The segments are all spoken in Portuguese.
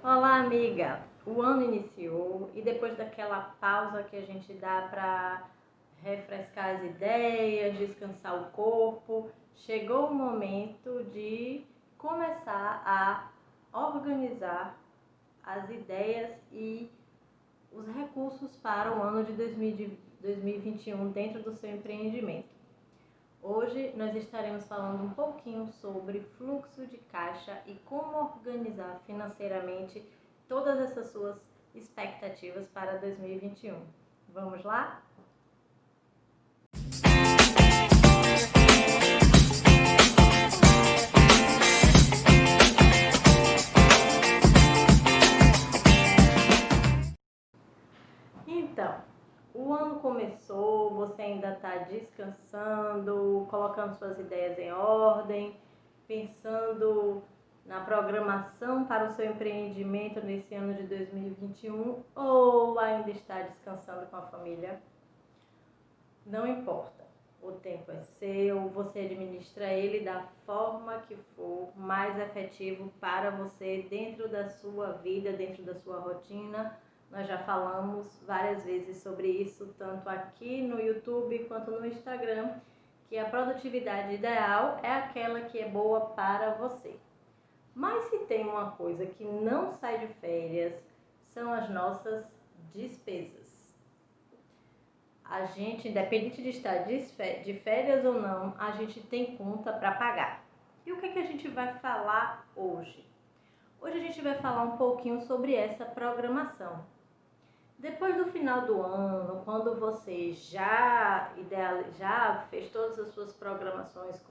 Olá, amiga! O ano iniciou e depois daquela pausa que a gente dá para refrescar as ideias, descansar o corpo, chegou o momento de começar a organizar as ideias e os recursos para o ano de 2021 dentro do seu empreendimento. Hoje nós estaremos falando um pouquinho sobre fluxo de caixa e como organizar financeiramente todas essas suas expectativas para 2021. Vamos lá? Então, o ano começou, você ainda está descansando, colocando suas ideias em ordem, pensando na programação para o seu empreendimento nesse ano de 2021 ou ainda está descansando com a família? Não importa, o tempo é seu, você administra ele da forma que for mais efetivo para você dentro da sua vida, dentro da sua rotina. Nós já falamos várias vezes sobre isso, tanto aqui no YouTube quanto no Instagram, que a produtividade ideal é aquela que é boa para você. Mas se tem uma coisa que não sai de férias, são as nossas despesas. A gente, independente de estar de férias ou não, a gente tem conta para pagar. E o que é que a gente vai falar hoje? Hoje a gente vai falar um pouquinho sobre essa programação. Depois do final do ano, quando você já fez todas as suas programações,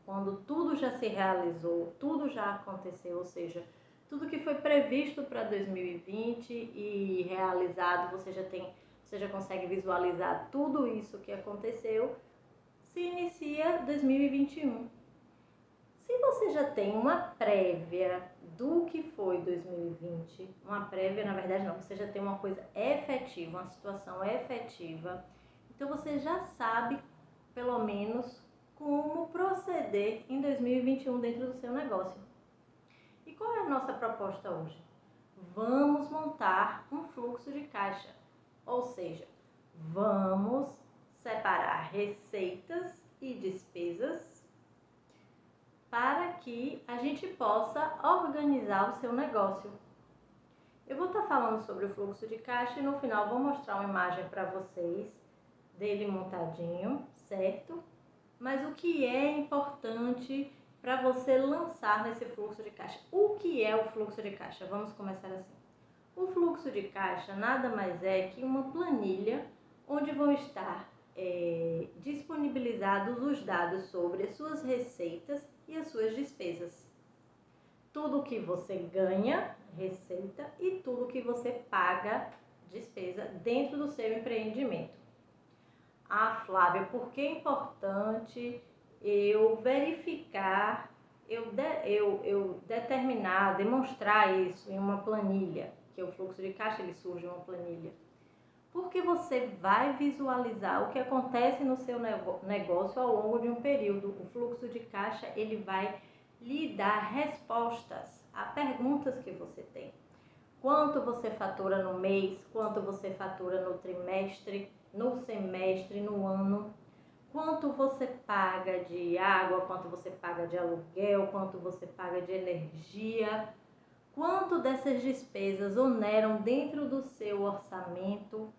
quando tudo já se realizou, tudo já aconteceu, ou seja, tudo que foi previsto para 2020 e realizado, você já consegue visualizar tudo isso que aconteceu, se inicia 2021. Se você já tem uma prévia do que foi 2020, uma prévia, na verdade não, você já tem uma coisa efetiva, uma situação efetiva, então você já sabe, pelo menos, como proceder em 2021 dentro do seu negócio. E qual é a nossa proposta hoje? Vamos montar um fluxo de caixa, ou seja, vamos separar receitas e despesas para que a gente possa organizar o seu negócio. Eu vou estar falando sobre o fluxo de caixa e no final vou mostrar uma imagem para vocês dele montadinho, certo? Mas o que é importante para você lançar nesse fluxo de caixa? O que é o fluxo de caixa? Vamos começar assim. O fluxo de caixa nada mais é que uma planilha onde vão estar disponibilizados os dados sobre as suas receitas e as suas despesas. Tudo que você ganha, receita, e tudo que você paga, despesa, dentro do seu empreendimento. Ah, Flávia, por que é importante eu verificar, eu determinar, demonstrar isso em uma planilha, que é o fluxo de caixa, ele surge em uma planilha? Porque você vai visualizar o que acontece no seu negócio ao longo de um período. O fluxo de caixa, ele vai lhe dar respostas a perguntas que você tem. Quanto você fatura no mês, quanto você fatura no trimestre, no semestre, no ano, quanto você paga de água, quanto você paga de aluguel, quanto você paga de energia, quanto dessas despesas oneram dentro do seu orçamento.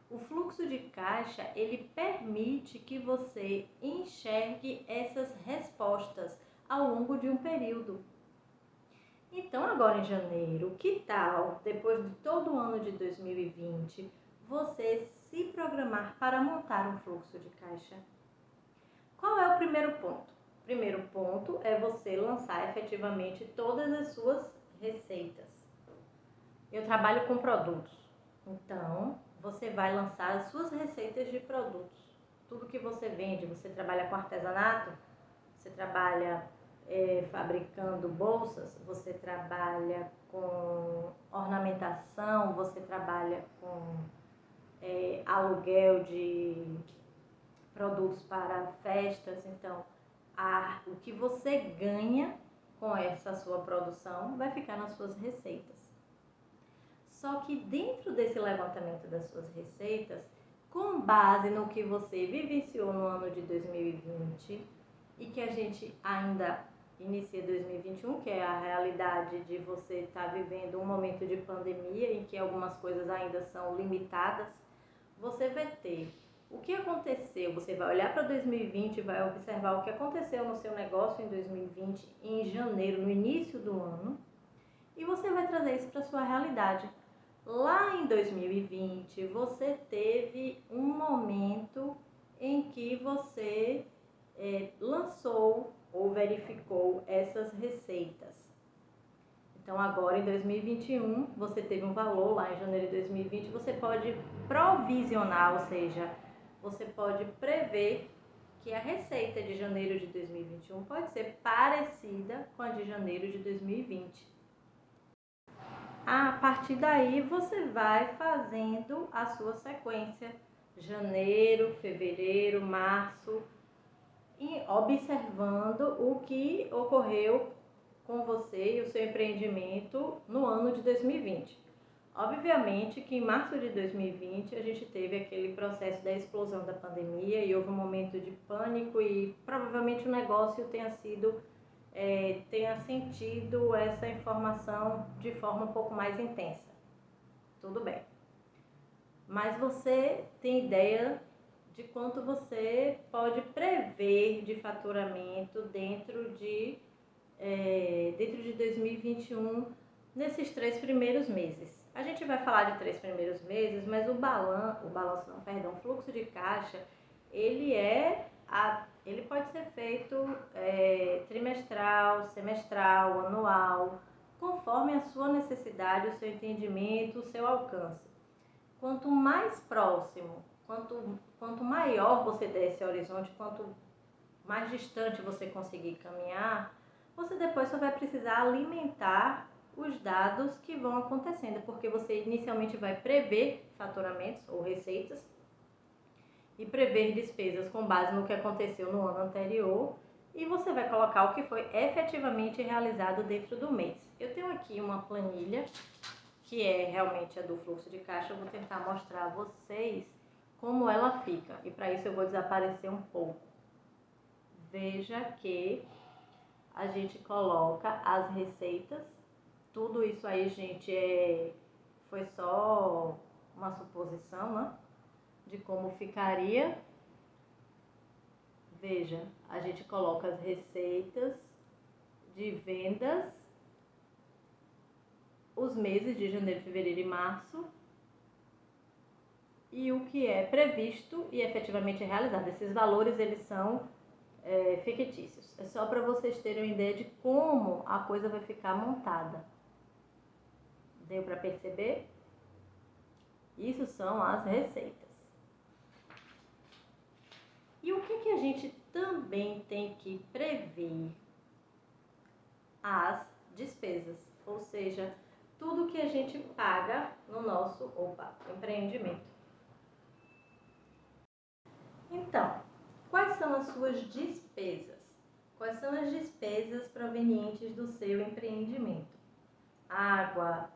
O fluxo de caixa, ele permite que você enxergue essas respostas ao longo de um período. Então, agora em janeiro, que tal, depois de todo o ano de 2020, você se programar para montar um fluxo de caixa? Qual é o primeiro ponto? O primeiro ponto é você lançar efetivamente todas as suas receitas. Eu trabalho com produtos, então você vai lançar as suas receitas de produtos. Tudo que você vende, você trabalha com artesanato, você trabalha fabricando bolsas, você trabalha com ornamentação, você trabalha com aluguel de produtos para festas. Então, o que você ganha com essa sua produção vai ficar nas suas receitas. Só que dentro desse levantamento das suas receitas, com base no que você vivenciou no ano de 2020 e que a gente ainda inicia 2021, que é a realidade de você estar vivendo um momento de pandemia em que algumas coisas ainda são limitadas, você vai ter o que aconteceu, você vai olhar para 2020 e vai observar o que aconteceu no seu negócio em 2020, em janeiro, no início do ano, e você vai trazer isso para a sua realidade. Lá em 2020, você teve um momento em que você lançou ou verificou essas receitas. Então agora em 2021, você teve um valor lá em janeiro de 2020, você pode provisionar, ou seja, você pode prever que a receita de janeiro de 2021 pode ser parecida com a de janeiro de 2020. A partir daí você vai fazendo a sua sequência, janeiro, fevereiro, março, e observando o que ocorreu com você e o seu empreendimento no ano de 2020. Obviamente que em março de 2020 a gente teve aquele processo da explosão da pandemia e houve um momento de pânico e provavelmente o negócio tenha sentido essa informação de forma um pouco mais intensa. Tudo bem. Mas você tem ideia de quanto você pode prever de faturamento dentro de 2021, nesses 3 primeiros meses. A gente vai falar de 3 primeiros meses, mas o fluxo de caixa, ele pode ser feito trimestral, semestral, anual, conforme a sua necessidade, o seu entendimento, o seu alcance. Quanto mais próximo, quanto maior você der esse horizonte, quanto mais distante você conseguir caminhar, você depois só vai precisar alimentar os dados que vão acontecendo, porque você inicialmente vai prever faturamentos ou receitas e prever despesas com base no que aconteceu no ano anterior, e você vai colocar o que foi efetivamente realizado dentro do mês. Eu tenho aqui uma planilha que é realmente a do fluxo de caixa. Eu vou tentar mostrar a vocês como ela fica, e para isso eu vou desaparecer um pouco. Veja que a gente coloca as receitas, tudo isso aí, gente, foi só uma suposição, né, de como ficaria. Veja, a gente coloca as receitas de vendas, os meses de janeiro, fevereiro e março, e o que é previsto e efetivamente realizado. Esses valores, eles são fictícios. É só para vocês terem uma ideia de como a coisa vai ficar montada. Deu para perceber? Isso são as receitas. E o que a gente também tem que prever? As despesas, ou seja, tudo que a gente paga no nosso empreendimento. Então, quais são as suas despesas? Quais são as despesas provenientes do seu empreendimento? Água,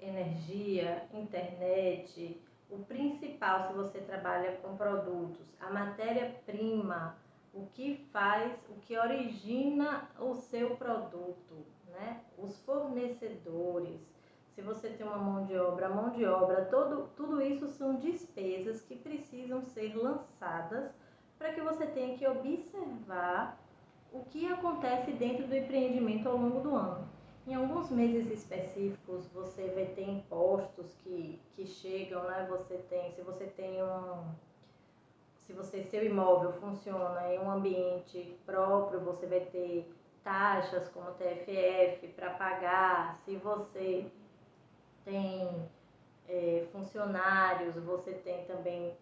energia, internet, o principal se você trabalha com produtos, a matéria-prima, o que origina o seu produto, né? Os fornecedores, se você tem uma mão de obra, tudo isso são despesas que precisam ser lançadas para que você tenha que observar o que acontece dentro do empreendimento ao longo do ano. Em alguns meses específicos, você vai ter impostos que chegam, né? Se seu imóvel funciona em um ambiente próprio, você vai ter taxas como TFF para pagar. Se você tem funcionários, você tem também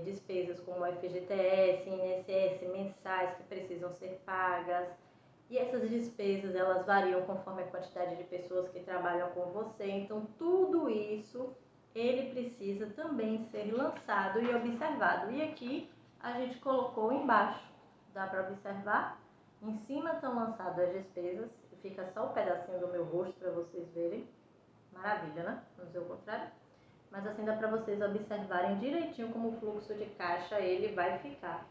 despesas como FGTS, INSS mensais que precisam ser pagas. E essas despesas, elas variam conforme a quantidade de pessoas que trabalham com você. Então, tudo isso, ele precisa também ser lançado e observado. E aqui, a gente colocou embaixo, dá para observar? Em cima estão lançadas as despesas, fica só um pedacinho do meu rosto para vocês verem. maravilha, né? Vamos dizer o contrário. Mas assim dá para vocês observarem direitinho como o fluxo de caixa ele vai ficar.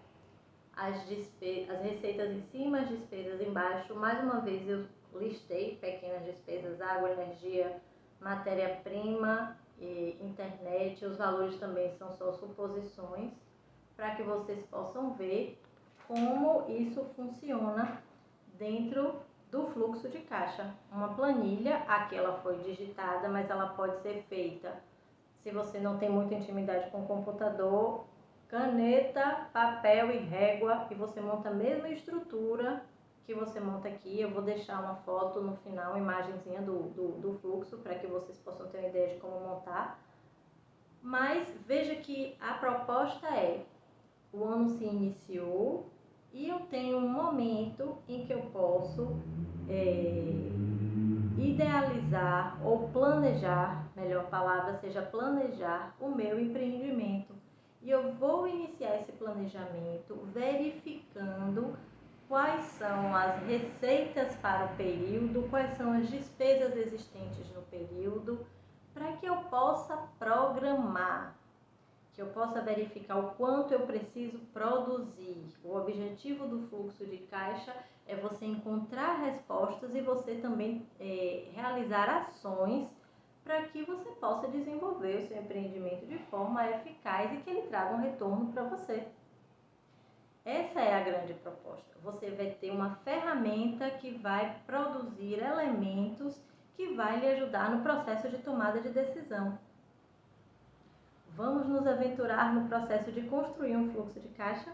As receitas em cima, as despesas embaixo. Mais uma vez eu listei pequenas despesas, água, energia, matéria-prima, internet. Os valores também são só suposições, para que vocês possam ver como isso funciona dentro do fluxo de caixa. Uma planilha, aqui ela foi digitada, mas ela pode ser feita, se você não tem muita intimidade com o computador, caneta, papel e régua, e você monta a mesma estrutura que você monta aqui. Eu vou deixar uma foto no final, uma imagenzinha do fluxo, para que vocês possam ter uma ideia de como montar. Mas veja que a proposta é, o ano se iniciou e eu tenho um momento em que eu posso idealizar ou planejar, melhor palavra seja planejar o meu empreendimento. E eu vou iniciar esse planejamento verificando quais são as receitas para o período, quais são as despesas existentes no período, para que eu possa programar, que eu possa verificar o quanto eu preciso produzir. O objetivo do fluxo de caixa é você encontrar respostas e você também realizar ações para que você possa desenvolver o seu empreendimento de forma eficaz e que ele traga um retorno para você. Essa é a grande proposta. Você vai ter uma ferramenta que vai produzir elementos que vai lhe ajudar no processo de tomada de decisão. Vamos nos aventurar no processo de construir um fluxo de caixa?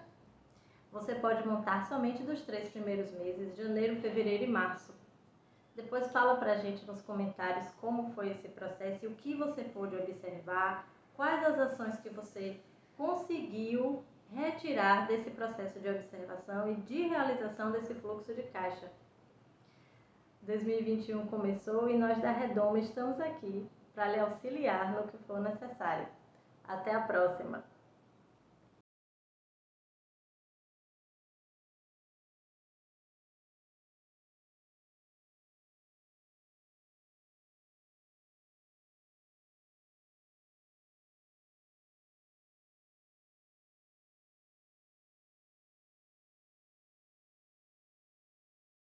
Você pode montar somente dos 3 primeiros meses, janeiro, fevereiro e março. Depois fala pra gente nos comentários como foi esse processo e o que você pôde observar, quais as ações que você conseguiu retirar desse processo de observação e de realização desse fluxo de caixa. 2021 começou e nós da Redoma estamos aqui para lhe auxiliar no que for necessário. Até a próxima!